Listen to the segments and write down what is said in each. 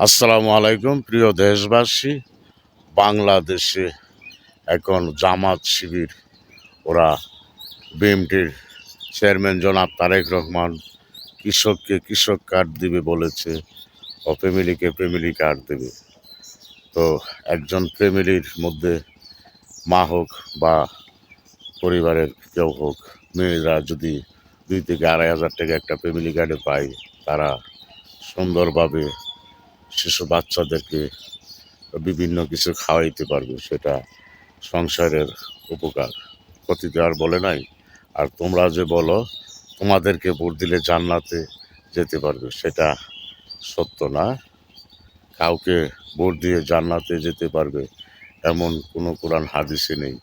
আসসালামু আলাইকুম প্রিয় দেশবাসী। বাংলাদেশে এখন জামাত শিবির ওরা বিএনপির চেয়ারম্যান জনাব তারেক রহমান কৃষককে কৃষক কার্ড দিবে বলেছে ও ফ্যামিলিকে ফ্যামিলি কার্ড দেবে। তো একজন ফ্যামিলির মধ্যে মা হোক বা পরিবারের কেউ হোক, মেয়েরা যদি 2 থেকে 2,500 টাকা একটা ফ্যামিলি কার্ডে পায়, তারা সুন্দরভাবে শিশু বাচ্চাদেরকে বিভিন্ন কিছু খাওয়াইতে পারবে। সেটা সংসারের উপকার, ক্ষতি তো আর বলে নাই। আর তোমরা যে বলো তোমাদেরকে ভোট দিলে জান্নাতে যেতে পারবে, সেটা সত্য না। কাউকে ভোট দিয়ে জান্নাতে যেতে পারবে এমন কোনো কোরআন হাদিসে নেই।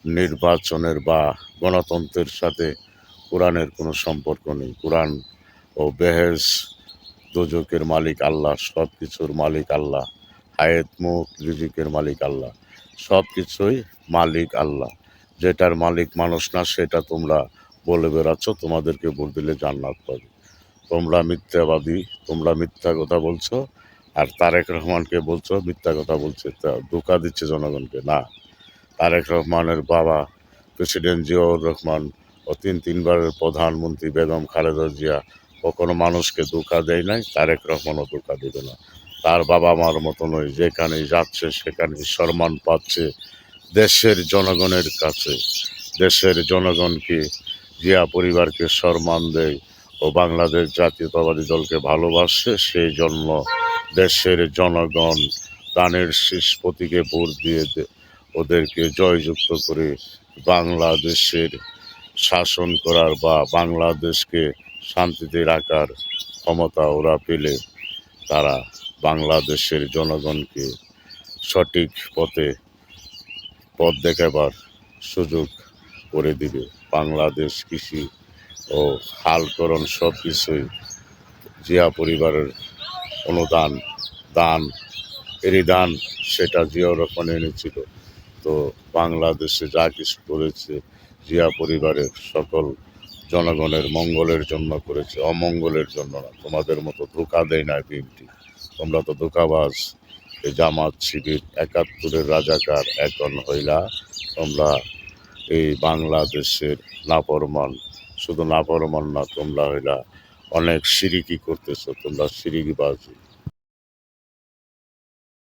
নির্বাচনের বা গণতন্ত্রের সাথে কোরআনের কোনো সম্পর্ক নেই। কোরআন ও বেহেশ দোজকের মালিক আল্লাহ, সব কিছুর মালিক আল্লাহ, হায়াত মুখ রিজিকের মালিক আল্লাহ, সব কিছুই মালিক আল্লাহ। যেটার মালিক মানুষ না সেটা তোমরা বলে বেড়াচ্ছ তোমাদেরকে ভোট দিলে জান্নাত পাবে। তোমরা মিথ্যাবাদী, তোমরা মিথ্যা কথা বলছো। আর তারেক রহমানকে বলছো মিথ্যা কথা বলছে, তা ধোঁকা দিচ্ছে জনগণকে। না, তারেক রহমানের বাবা প্রেসিডেন্ট জিয়াউর রহমান ও তিনবারের প্রধানমন্ত্রী বেগম খালেদা জিয়া কখনো মানুষকে ধোঁকা দেয় নাই, তারেক রহমানও ধোঁকা দেবে না। তার বাবা মার মতো নয়, যেখানেই যাচ্ছে সেখানেই সম্মান পাচ্ছে দেশের জনগণের কাছে। দেশের জনগণকে, জিয়া পরিবারকে সম্মান দেয় ও বাংলাদেশ জাতীয়তাবাদী দলকে ভালোবাসে। সেই জন্য দেশের জনগণ দানের শীষ প্রতীকে ভোট দিয়ে ওদেরকে জয়যুক্ত করে বাংলাদেশের শাসন করার বা বাংলাদেশকে শান্তিতে রাখার ক্ষমতা ওরা পেলে তারা বাংলাদেশের জনগণকে সঠিক পথ দেখাবার সুযোগ করে দিবে। বাংলাদেশ কৃষি ও হালকরণ সব কিছুই জিয়া পরিবারের অনুদান, দান, দান সেটা জিয়াউর রহমান এনেছিল। তো বাংলাদেশে যা কিছু করেছে জিয়া পরিবারের সকল জনগণের মঙ্গলের জন্য করেছে, অমঙ্গলের জন্য না। তোমাদের মতো ধোঁকা দেয় না বিএনপি। তোমরা তো ধোঁকাবাজ। এই জামাত শিবির 71-এর রাজাকার এখন হইলা তোমরা এই বাংলাদেশের নাফরমান। শুধু নাফরমান না, তোমরা হইলা অনেক সিরিকি করতেছো, তোমরা সিরিকিবাজ।